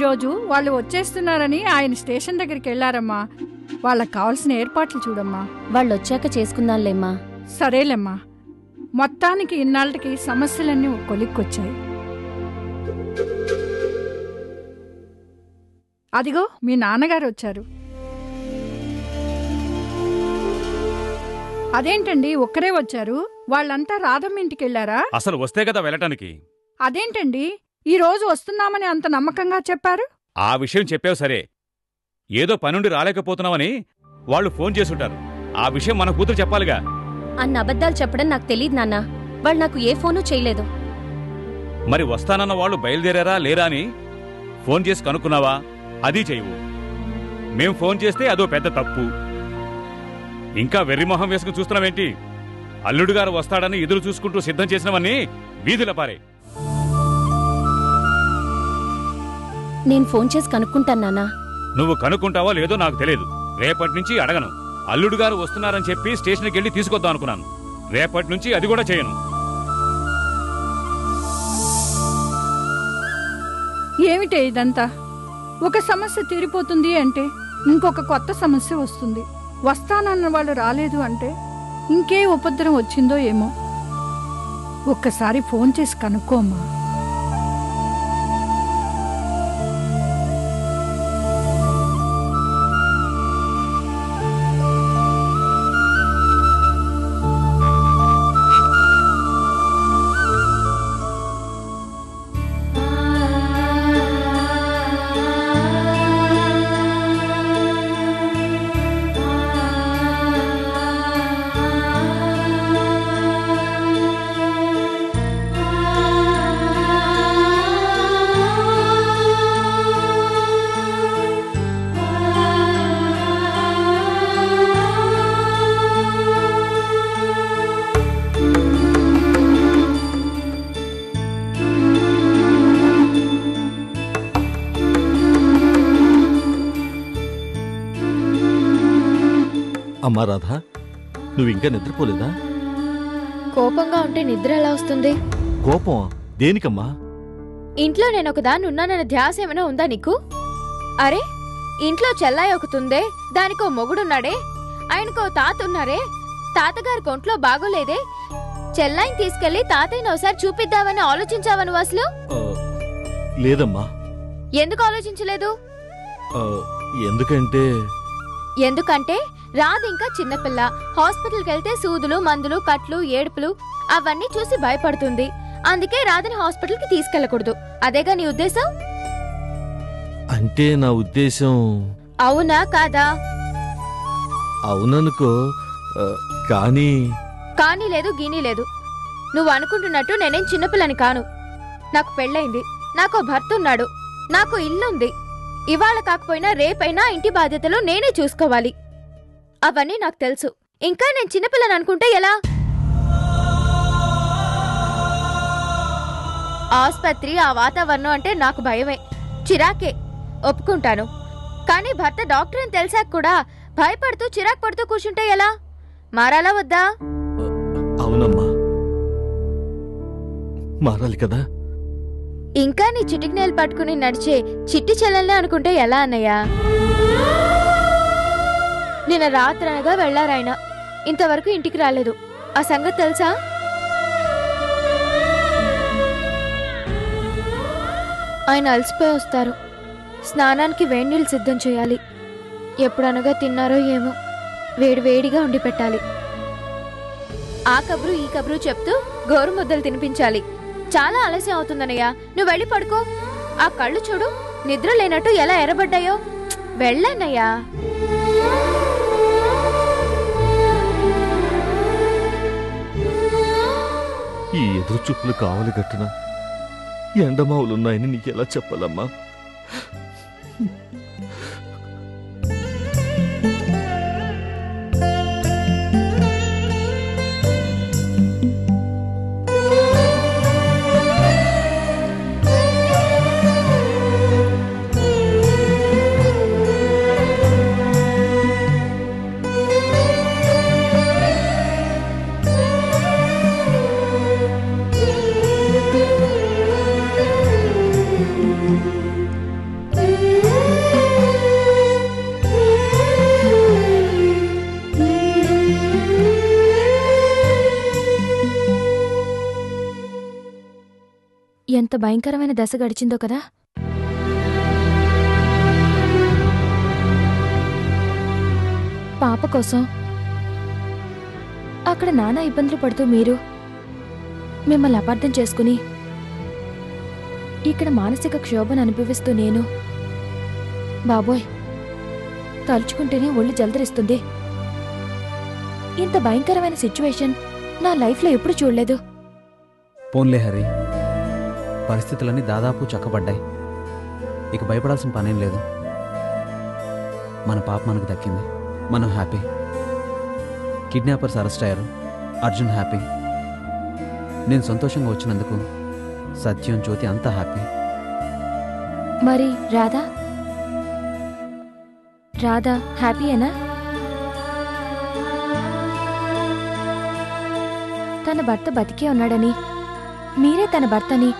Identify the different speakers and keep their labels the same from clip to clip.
Speaker 1: ఈరోజు వాళ్ళు వచ్చేస్తున్నారని ఆయన స్టేషన్ దగ్గరికి వెళ్ళారమ్మా. వాళ్ళకి కావాల్సిన ఏర్పాట్లు చూడమ్మా.
Speaker 2: వాళ్ళు వచ్చాక చేసుకుందాంలేమ్మా.
Speaker 1: సరేలేమ్మా. మొత్తానికి ఇన్నాళ్ళకి సమస్యలన్నీ కొలిక్కొచ్చాయి. అదిగో మీ నాన్నగారు వచ్చారు. అదేంటండి ఒక్కరే వచ్చారు? వాళ్ళంతా రాధమ్మ ఇంటికి వెళ్ళారా?
Speaker 3: అసలు వస్తే కదా వెళ్ళటానికి.
Speaker 1: అదేంటండి ఈ రోజు వస్తున్నామని అంత నమ్మకంగా చెప్పారు?
Speaker 3: ఆ విషయం చెప్పావు సరే, ఏదో పనుండి రాలేకపోతున్నామని వాళ్ళు ఫోన్ చేసుంటారు. ఆ విషయం మన కూతురు చెప్పాలిగా.
Speaker 2: అన్న అబద్ధాలు చెప్పడం నాకు తెలియదు నాన్న. వాళ్ళు నాకు ఏ ఫోను చేయలేదు.
Speaker 3: మరి వస్తానన్న వాళ్ళు బయలుదేరారా లేరా అని ఫోన్ చేసి కనుక్కున్నావా? అది చెయ్యవు. మేం ఫోన్ చేస్తే అదో పెద్ద తప్పు. ఇంకా వెర్రిమొహం వేసుకుని చూస్తున్నావేంటి? అల్లుడు గారు వస్తాడని ఎదురు చూసుకుంటూ సిద్ధం చేసినవన్నీ వీధిలో పారే.
Speaker 2: నేను ఫోన్ చేసి కనుక్కుంటాను నాన్నా.
Speaker 3: నువ్వు కనుక్కుంటావో లేదో నాకు తెలియదు. రేపటి నుంచి అడగను. అల్లుడు గారు వస్తున్నారని చెప్పి స్టేషన్కి వెళ్ళి తీసుకొద్దాం అనుకున్నాను. రేపటి నుంచి అది కూడా చేయను.
Speaker 1: ఏమిటే ఇదంతా? ఒక సమస్య తీరిపోతుంది అంటే ఇంకొక కొత్త సమస్య వస్తుంది. వస్తానన్న వాళ్ళు రాలేదు అంటే ఇంకే ఉపద్రవం వచ్చిందో ఏమో. ఒక్కసారి ఫోన్ చేసి కనుక్కోమ్మా.
Speaker 4: అమ్మా రాధా, నువ్వింకా నిద్రపోలేదా?
Speaker 5: కోపంగా ఉంటే నిద్ర ఎలా వస్తుంది?
Speaker 4: కోపం దేనికమ్మా?
Speaker 5: ఇంట్లో నేను ఒకదాన్ని ఉన్నానన్న ధ్యాస ఏమైనా ఉందా నీకు? అరే, ఇంట్లో చెల్లాయి ఒకతుందే, దానికో మొగుడున్నాడే, ఆయనకో తాత ఉన్నారే, తాతగారి కొంట్లో బాగోలేదే, చెల్లాయిని తీసుకెళ్లి తాతయ్యని ఒకసారి చూపిద్దామని ఆలోచించావా నువ్వు అసలు?
Speaker 4: లేదమ్మా.
Speaker 5: ఎందుకు ఆలోచించలేదు?
Speaker 4: ఎందుకంటే
Speaker 5: రాదు ఇంకా చిన్నపిల్ల. హాస్పిటల్కి వెళ్తే సూదులు, మందులు, కట్లు, ఏడుపులు అవన్నీ చూసి భయపడుతుంది. అందుకే రాధని హాస్పిటల్కి తీసుకెళ్లకూడదు. అదేగా నీ ఉద్దేశం?
Speaker 4: అంటే నా ఉద్దేశం.
Speaker 5: అవునా కాదా?
Speaker 4: అవుననుకో, కానీ
Speaker 5: కానీ లేదు, గీనీ లేదు. నువ్వు అనుకుంటున్నట్టు నేనేం చిన్నపిల్లని కాను. నాకు పెళ్ళైంది, నాకు భర్త ఉన్నాడు, నాకు ఇల్లుంది. ఇవాళ కాకపోయినా రేపైనా ఇంటి బాధ్యతలు నేనే చూసుకోవాలి. అవన్నీ నాకు తెలుసు. ఇంకా నేను చిన్నపిల్లని అనుకుంటే ఎలా? ఆస్పత్రి, ఆ వాతావరణం అంటే నాకు భయమే, చిరాకే, ఒప్పుకుంటాను. కానీ భర్త డాక్టర్ అని తెలిసాక కూడా భయపడుతూ చిరాకు పడుతూ కూర్చుంటే ఎలా? మారాలా వద్దా?
Speaker 4: అవునమ్మా, మారాలి కదా.
Speaker 5: ఇంకా నీ చిటికినేలు పట్టుకుని నడిచే చిట్టి చెల్లెల్నే అనుకుంటే ఎలా అన్నయ్యా? నిన్న రాత్రనగా వెళ్లారాయన, ఇంతవరకు ఇంటికి రాలేదు. ఆ సంగతి తెలుసా? ఆయన అలసిపోయి వస్తారు. స్నానానికి వేడినీళ్ళు సిద్ధం చేయాలి. ఎప్పుడనగా తిన్నారో ఏమో, వేడివేడిగా ఉండి పెట్టాలి. ఆ కబురు ఈ కబురు చెప్తూ గోరు ముద్దలు తినిపించాలి. చాలా ఆలస్యం అవుతుందన్నయ్యా, నువ్వు వెళ్ళి పడుకో. ఆ కళ్ళు చూడు, నిద్ర లేనట్టు ఎలా ఎర్రబడ్డాయో. వెళ్ళన్నయ్యా.
Speaker 4: ఈ ఎదురు చూపులు కావాలి గట్టున ఎండమావులున్నాయని నీకెలా చెప్పాలమ్మా?
Speaker 5: ఎంత భయంకరమైన దశ గడిచిందో కదా. పాప కోసం అక్కడ నానా ఇబ్బందులు పడుతూ మీరు మిమ్మల్ని అపార్థం చేసుకుని ఇక్కడ మానసిక క్షోభను అనుభవిస్తూ నేను, బాబోయ్ తలుచుకుంటేనే ఒళ్ళు జలదరిస్తుంది. ఇంత భయంకరమైన సిచ్యువేషన్ నా లైఫ్లో ఎప్పుడు చూడలేదు.
Speaker 6: పోన్లే హరి, పరిస్థితులన్నీ దాదాపు చక్కబడ్డాయి. ఇక భయపడాల్సిన పనేం లేదు. మన పాప మనకు దక్కింది, మనం హ్యాపీ. కిడ్నాపర్స్ అరెస్ట్ అయ్యారు, అర్జున్ హ్యాపీ. నేను సంతోషంగా వచ్చినందుకు సత్యం, జ్యోతి అంతా హ్యాపీ.
Speaker 5: మరి రాధా రాధా హ్యాపీయేనా? తన భర్త బతికే ఉన్నాడని, మీరే తన భర్తని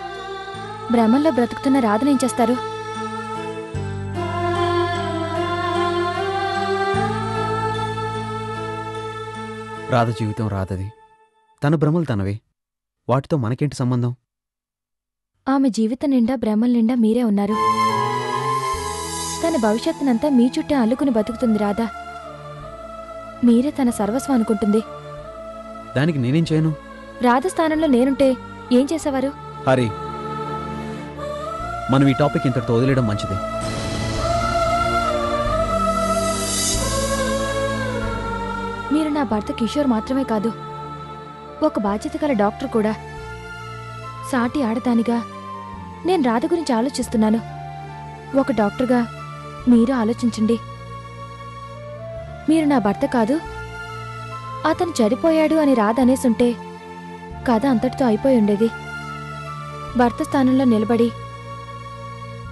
Speaker 5: భ్రమంలో బ్రతుకుతున్న రాధనేం చేస్తారు?
Speaker 6: రాధ జీవితం రాధది, తన భ్రమలు తనవే. వాటితో మనకేంటి సంబంధం?
Speaker 5: ఆమె జీవితం నిండా భ్రమల నిండా మీరే ఉన్నారు. తన భవిష్యత్తునంతా మీ చుట్టే అల్లుకుని బతుకుతుంది రాధా. మీరే తన సర్వస్వం అనుకుంటుంది.
Speaker 6: దానికి నేనేం చేయను?
Speaker 5: రాధ స్థానంలో నేనుంటే ఏం చేసేవారు?
Speaker 6: హరి, మనం ఈ టాపిక్ ఇంతటితో వదిలేయడం మంచిది.
Speaker 5: మీరు నా భర్త కిషోర్ మాత్రమే కాదు, ఒక బాధ్యత గల డాక్టర్ కూడా. సాటి ఆడదానిగా నేను రాధ గురించి ఆలోచిస్తున్నాను. ఒక డాక్టర్గా మీరు ఆలోచించండి. మీరు నా భర్త కాదు, అతను చనిపోయాడు అని రాధ అనేసుంటే కథ అంతటితో అయిపోయి ఉండేది. భర్త స్థానంలో నిలబడి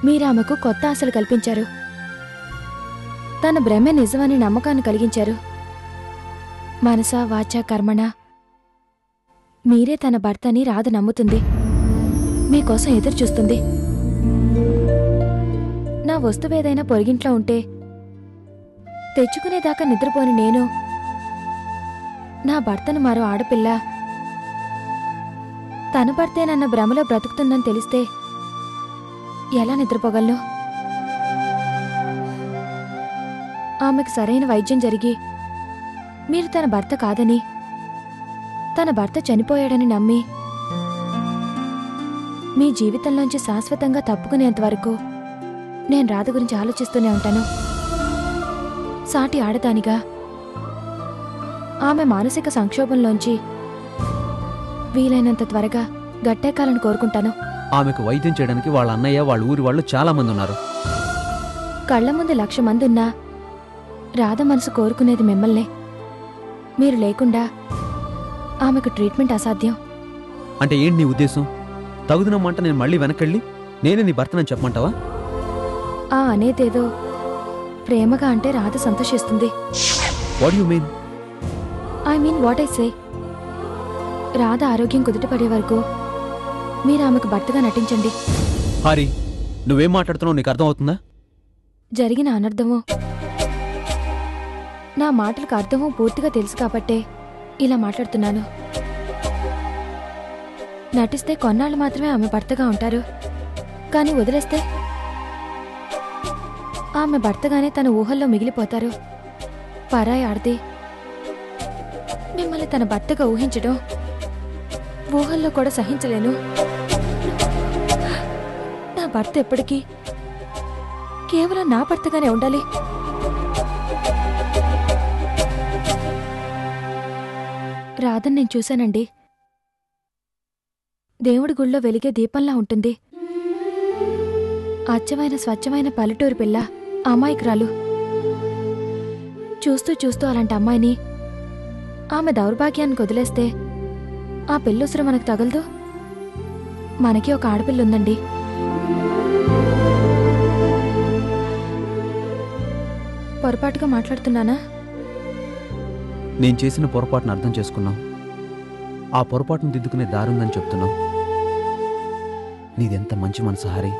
Speaker 5: మీరామెకు కొత్త ఆశలు కల్పించారు. తన భ్రమే నిజమని నమ్మకాన్ని కలిగించారు. మనసా వాచా కర్మణ మీరే తన భర్తని రాధ నమ్ముతుంది. మీకోసం ఎదురుచూస్తుంది. నా వస్తువేదైనా పొరుగింట్లో ఉంటే తెచ్చుకునేదాకా నిద్రపోని నేను నా భర్తను మరో ఆడపిల్ల తన భర్తేనన్న భ్రమలో బ్రతుకుతుందని తెలిస్తే ఎలా నిద్రపోగలను? ఆమెకు సరైన వైద్యం జరిగి మీరు తన భర్త కాదని, తన భర్త చనిపోయాడని నమ్మి మీ జీవితంలోంచి శాశ్వతంగా తప్పుకునేంతవరకు నేను రాధ గురించి ఆలోచిస్తూనే ఉంటాను. సాటి ఆడదానిగా ఆమె మానసిక సంక్షోభంలోంచి వీలైనంత త్వరగా గట్టెక్కాలని కోరుకుంటాను.
Speaker 6: ఆమెకు వైద్యం చేయడానికి వాళ్ళ అన్నయ్య, వాళ్ళ ఊరి వాళ్ళు చాలా మంది ఉన్నారు.
Speaker 5: కళ్ల ముందు 1,00,000 మంది ఉన్నా రాధ మనసు కోరుకునేది మిమ్మల్నే. మీరు లేకుండా ఆమెకు ట్రీట్మెంట్ అసాధ్యం.
Speaker 6: అంటే ఏంటి నీ ఉద్దేశం? తగుదనమ్మంట నేను మళ్ళీ వెనకెళ్ళి నేనే నీ భర్తనని చెప్పమంటావా?
Speaker 5: ఆ అనేదేదో ప్రేమగా అంటే రాధ సంతోషిస్తుంది.
Speaker 6: What you mean?
Speaker 5: I mean what I say. Radha ఆరోగ్యం కుదుటపడే వరకు మీరు ఆమెకు భర్తగా నటించండి.
Speaker 6: హారి, నువ్వేం మాట్లాడుతున్నావు నీకు అర్థమవుతుందా?
Speaker 5: జరిగిన అనర్థమో నా మాటలకు అర్థమో పూర్తిగా తెలుసు కాబట్టే ఇలా మాట్లాడుతున్నాను. నటిస్తే కొన్నాళ్ళు మాత్రమే ఆమె భర్తగా ఉంటారు, కానీ వదిలేస్తే ఆమె భర్తగానే తన ఊహల్లో మిగిలిపోతారు. పరాయి ఆడితే మిమ్మల్ని తన భర్తగా ఊహించడం ఊహల్లో కూడా సహించలేను. నా భర్త ఎప్పటికీ కేవలం నా భర్తగానే ఉండాలి. రాధని నేను చూశానండి. దేవుడి గుళ్ళో వెలిగే దీపంలా ఉంటుంది. అచ్చమైన స్వచ్ఛమైన పల్లెటూరు పిల్ల, అమాయకురాలు. చూస్తూ చూస్తూ అలాంటి అమ్మాయిని ఆమె దౌర్భాగ్యానికి వదిలేస్తే ఆ పిల్లుసురు మనకు తగలదు. మనకి ఒక ఆడపిల్ల ఉందండి. పొరపాటుగా మాట్లాడుతున్నానా?
Speaker 6: నేను చేసిన పొరపాటును అర్థం చేసుకున్నావు. ఆ పొరపాటును దిద్దుకునే దారుందని చెప్తున్నావు. నీదెంత మంచి మనసు హారి.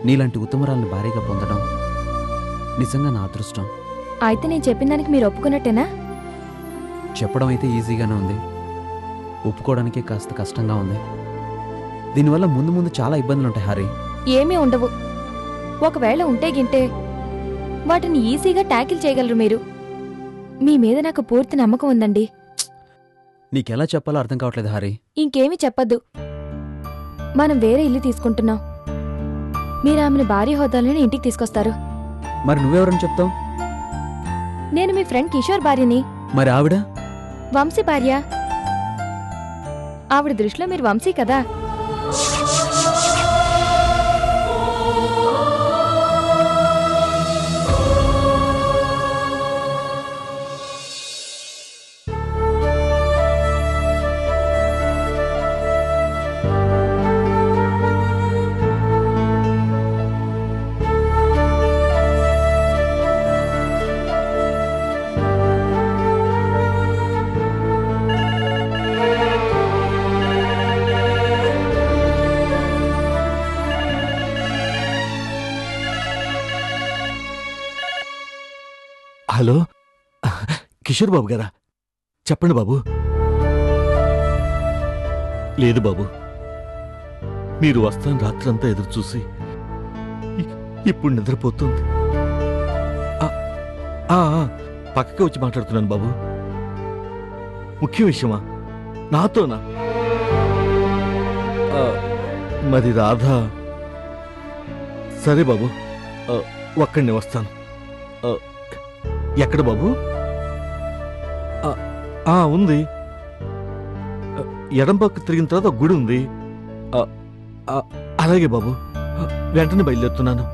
Speaker 6: నీలాంటి ఉత్తమరాలను భారీగా పొందడం నిజంగా నా అదృష్టం.
Speaker 5: అయితే నేను చెప్పిన దానికి మీరు ఒప్పుకున్నట్టేనా?
Speaker 6: చెప్పడం అయితే ఈజీగానే ఉంది, ఒప్పుకోవడానికే కాస్త కష్టంగా ఉంది. దీనివల్ల ముందు ముందు చాలా ఇబ్బందులుంటాయి హారి.
Speaker 5: ఏమీ ఉండవు. ఒకవేళ ఉంటే గింటే వాటిని ఈజీగా ట్యాకిల్ చేయగలరు మీరు. మీ మీద నాకు పూర్తి నమ్మకం ఉందండి.
Speaker 6: నీకెలా చెప్పాలో అర్థం కావట్లేదు హారి.
Speaker 5: ఇంకేమీ చెప్పద్దు. మనం వేరే ఇల్లు తీసుకుంటున్నాం. మీరు ఆమెను భార్య హోదాలను ఇంటికి తీసుకొస్తారు.
Speaker 6: మరి నువ్వెవరని చెప్తావు?
Speaker 5: నేను మీ ఫ్రెండ్ కిషోర్ భార్యని.
Speaker 6: మరి ఆవిడ?
Speaker 5: వంశీ భార్య. ఆవిడ దృష్టిలో మీరు వంశీ కదా.
Speaker 4: హలో, కిషోర్ బాబు గారా? చెప్పండి బాబు. లేదు బాబు, మీరు వస్తాను రాత్రంతా ఎదురు చూసి ఇప్పుడు నిద్రపోతుంది. పక్కకి వచ్చి మాట్లాడుతున్నాను బాబు. ముఖ్య విషయమా? నాతోనా? మరి రాధా? సరే బాబు, ఒక్కడిని వస్తాను. ఎక్కడ బాబు? ఉంది. ఎడం పక్క తిరిగిన తర్వాత ఒక గుడి ఉంది. అలాగే బాబు, వెంటనే బయలుదేరుతున్నాను.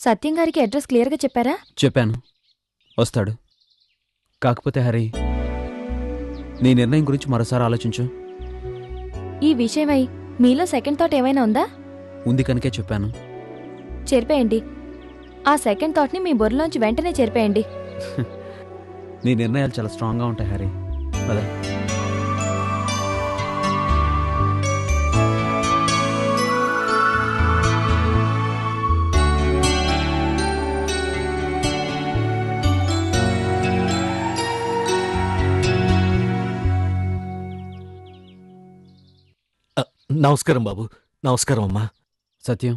Speaker 5: సత్యం గారికి అడ్రస్ క్లియర్గా చెప్పారా?
Speaker 6: చెప్పాను, వస్తాడు. కాకపోతే హరి, నీ నిర్ణయం గురించి మరోసారి ఆలోచించు.
Speaker 5: ఈ విషయమై మీలో సెకండ్ థాట్ ఏమైనా ఉందా?
Speaker 6: ఉంది కనుకే చెప్పాను.
Speaker 5: చెరిపేయండి. ఆ సెకండ్ థాట్ని మీ బుర్రలోంచి వెంటనే చెరిపేయండి.
Speaker 6: నీ నిర్ణయాలు చాలా స్ట్రాంగ్గా ఉంటాయి హరి. పద.
Speaker 4: నమస్కారం బాబు. నమస్కారం అమ్మా.
Speaker 6: సత్యం,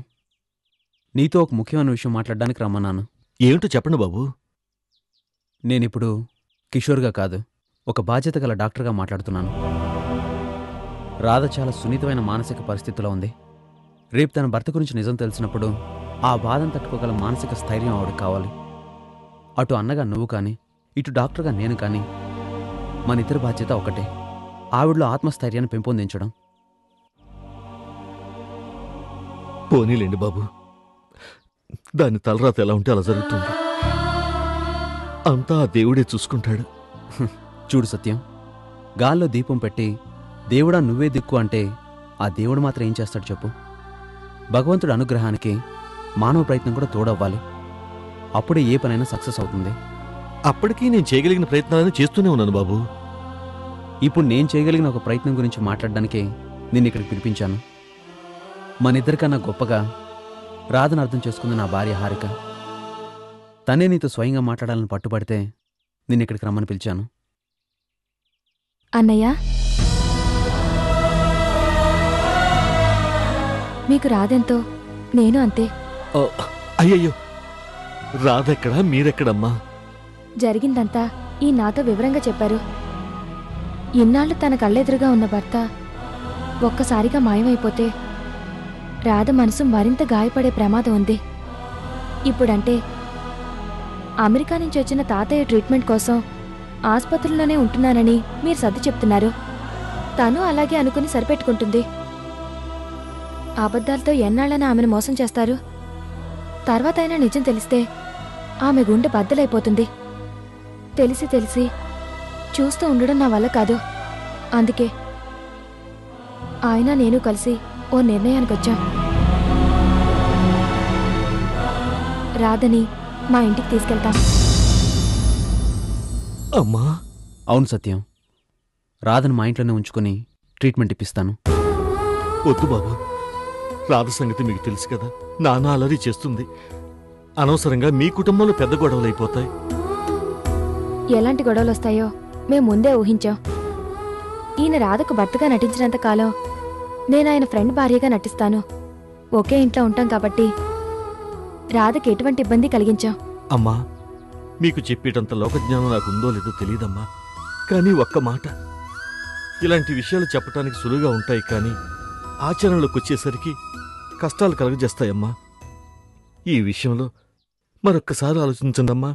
Speaker 6: నీతో ఒక ముఖ్యమైన విషయం మాట్లాడడానికి రమ్మన్నాను.
Speaker 4: ఏమిటో చెప్పండి బాబు.
Speaker 6: నేనిప్పుడు కిషోర్గా కాదు, ఒక బాధ్యత గల డాక్టర్గా మాట్లాడుతున్నాను. రాధ చాలా సున్నితమైన మానసిక పరిస్థితిలో ఉంది. రేపు తన భర్త గురించి నిజం తెలిసినప్పుడు ఆ బాధను తట్టుకోగల మానసిక స్థైర్యం ఆవిడకి కావాలి. అటు అన్నగా నువ్వు కానీ, ఇటు డాక్టర్గా నేను కానీ, మన ఇద్దరి బాధ్యత ఒకటే, ఆవిడలో ఆత్మస్థైర్యాన్ని పెంపొందించడం.
Speaker 4: పోనీలేండి బాబు, దాని తలరాత ఎలా ఉంటే అలా జరుగుతుంది. అంతా ఆ దేవుడే చూసుకుంటాడు.
Speaker 6: చూడు సత్యం, గాల్లో దీపం పెట్టి దేవుడా నువ్వే దిక్కు అంటే ఆ దేవుడు మాత్రం ఏం చేస్తాడు చెప్పు? భగవంతుడి అనుగ్రహానికి మానవ ప్రయత్నం కూడా తోడవ్వాలి. అప్పుడే ఏ పనైనా సక్సెస్ అవుతుంది.
Speaker 4: అప్పటికీ నేను చేయగలిగిన ప్రయత్నాలను చేస్తూనే ఉన్నాను బాబు.
Speaker 6: ఇప్పుడు నేను చేయగలిగిన ఒక ప్రయత్నం గురించి మాట్లాడడానికే నిన్ను ఇక్కడికి పిలిపించాను. మనిద్దరికన్నా గొప్పగా రాధను అర్థం చేసుకుంది నా భార్య హారిక. తనే నీతో స్వయంగా మాట్లాడాలని పట్టుబడితే నిన్నిక్కడికి రమ్మని పిలిచాను.
Speaker 5: అన్నయ్య, మీకు రాదెంతో నేను అంతే.
Speaker 4: అయ్యయ్యో, రాధెక్కడా, మీరెక్కడమ్మా?
Speaker 5: జరిగిందంతా ఈ నాతో వివరంగా చెప్పారు. ఇన్నాళ్ళు తన కళ్ళెదురుగా ఉన్న భర్త ఒక్కసారిగా మాయమైపోతే రాధ మనసు మరింత గాయపడే ప్రమాదం ఉంది. ఇప్పుడంటే అమెరికా నుంచి వచ్చిన తాతయ్య ట్రీట్మెంట్ కోసం ఆసుపత్రిలోనే ఉంటున్నానని మీరు సర్ది చెప్తున్నారు. తను అలాగే అనుకుని సరిపెట్టుకుంటుంది. అబద్ధాలతో ఎన్నాళ్ళని ఆమెను మోసం చేస్తారు? తర్వాత అయినా నిజం తెలిస్తే ఆమె గుండె బద్దలైపోతుంది. తెలిసి తెలిసి చూస్తూ ఉండడం నా వల్ల కాదు. అందుకే ఆయన నేను కలిసి ఓ నిర్ణయానికొచ్చాం. రాధని మా ఇంటికి తీసుకెళ్తాం.
Speaker 4: అమ్మా.
Speaker 6: అవును సత్యం, రాధను మా ఇంట్లోనే ఉంచుకొని ట్రీట్మెంట్ ఇప్పిస్తాను.
Speaker 4: వద్దు బాబు, రాధ సంగతి మీకు తెలుసు కదా, నాన్న అలరి చేస్తుంది. అనవసరంగా మీ కుటుంబంలో పెద్ద గొడవలు అయిపోతాయి.
Speaker 5: ఎలాంటి గొడవలు వస్తాయో మేము ముందే ఊహించాం. ఈయన రాధకు భర్తగా నటించినంత కాలం నేను ఆయన ఫ్రెండ్ భార్యగా నటిస్తాను. ఒకే ఇంట్లో ఉంటాం కాబట్టి రాధకి ఎటువంటి ఇబ్బంది కలిగించాం.
Speaker 4: అమ్మా, మీకు చెప్పేటంత లోకజ్ఞానం నాకు ఉందో లేదో తెలియదమ్మా. కానీ ఒక్క మాట, ఇలాంటి విషయాలు చెప్పటానికి సులువుగా ఉంటాయి, కానీ ఆచరణలోకి వచ్చేసరికి కష్టాలు కలుగజేస్తాయమ్మా. ఈ విషయంలో మరొక్కసారి ఆలోచించండమ్మా.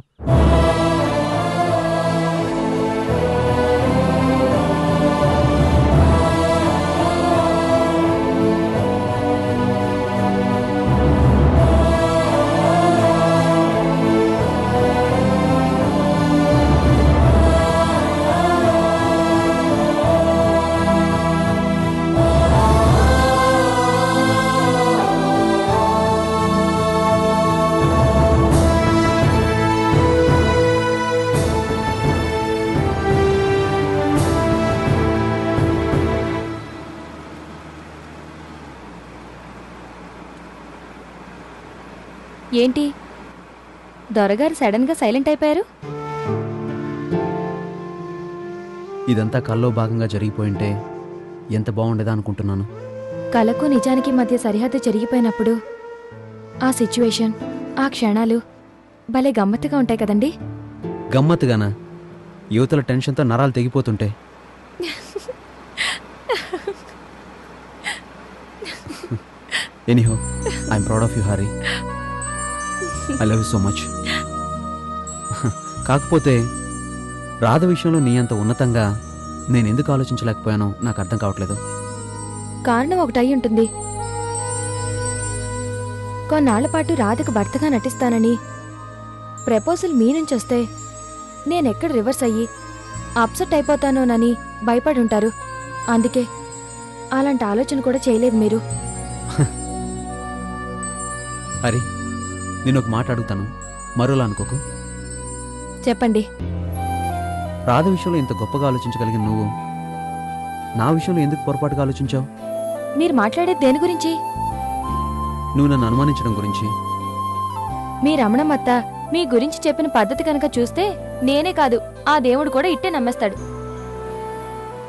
Speaker 5: ఏంటి దొరగారు సడన్ గా సైలెంట్ అయిపోయారు?
Speaker 6: ఇదంతా కల్లో భాగంగా జరిగిపోయింటే ఎంత బాగుండేదా అనుకుంటున్నాను.
Speaker 5: కలకు నిజానికి మధ్య సరిహద్దు జరిగిపోయినప్పుడు ఆ సిచ్యువేషన్, ఆ క్షణాలు భలే గమ్మత్తుగా ఉంటాయి కదండి.
Speaker 6: గమ్మత్తుగానా? యువతల టెన్షన్తో నరాలు తెగిపోతుంటే. Anyhow, I'm proud of you Hari. I love you so much. కాకపోతే రాధ విషయంలో నీ అంత ఉన్నతంగా నేనెందుకు ఆలోచించలేకపోయానో నాకు అర్థం కావట్లేదు.
Speaker 5: కారణం ఒకటై ఉంటుంది. కొన్నాళ్ల పాటు రాధకు భర్తగా నటిస్తానని ప్రపోజల్ మీ నుంచి వస్తే నేనెక్కడ రివర్స్ అయ్యి అప్సెట్ అయిపోతానోనని భయపడుంటారు. అందుకే అలాంటి ఆలోచన కూడా చేయలేదు మీరు.
Speaker 6: హరి, నేను ఒక మాట అడుగుతాను, మరోలా అనుకోకు.
Speaker 5: చెప్పండి.
Speaker 6: రాధ విషయంలో ఇంత గొప్పగా ఆలోచించగలిగిన నువ్వు నా విషయంలో ఎందుకు పొరపాటుగా ఆలోచించావు?
Speaker 5: మీరు మాట్లాడేది దేని గురించి?
Speaker 6: నువ్వు నన్ను అనుమానించడం గురించి.
Speaker 5: మీ రమణమత్త మీ గురించి చెప్పిన పద్ధతి కనుక చూస్తే నేనే కాదు, ఆ దేవుడు కూడా ఇట్టే నమ్మేస్తాడు.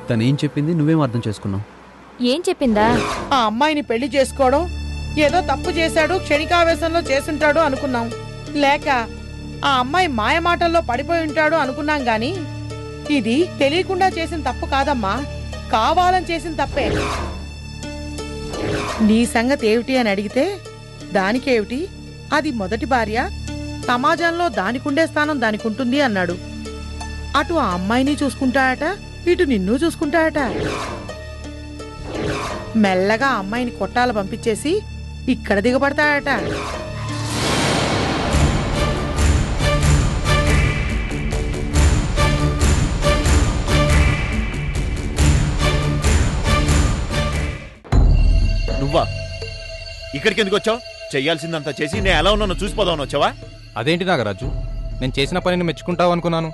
Speaker 6: తనేం చెప్పింది నువ్వేం అర్థం చేసుకున్నావు?
Speaker 5: ఏం చెప్పిందా?
Speaker 7: ఆ అమ్మాయిని పెళ్లి చేసుకోవడం ఏదో తప్పు చేశాడు, క్షణికావేశంలో చేసుంటాడు అనుకున్నాం. లేక ఆ అమ్మాయి మాయ మాటల్లో పడిపోయి ఉంటాడు అనుకున్నాం గాని ఇది తెలియకుండా చేసిన తప్పు కాదమ్మా, కావాలని చేసిన తప్పే. నీ సంగతి ఏమిటి అని అడిగితే దానికేమిటి, అది మొదటి భార్య, సమాజంలో దానికుండే స్థానం దానికుంటుంది అన్నాడు. అటు ఆ అమ్మాయిని చూసుకుంటాడట, ఇటు నిన్ను చూసుకుంటాడట. మెల్లగా ఆ అమ్మాయిని కొట్టాల పంపించేసి ఇక్కడ దిగబడతాడట.
Speaker 8: నువ్వా ఇక్కడికి ఎందుకు వచ్చావు? చెయ్యాల్సిందంతా చేసి నేను ఎలా ఉన్నానో చూసిపోదామని వచ్చావా?
Speaker 9: అదేంటి నాగరాజు, నేను చేసిన పనిని మెచ్చుకుంటావు అనుకున్నాను.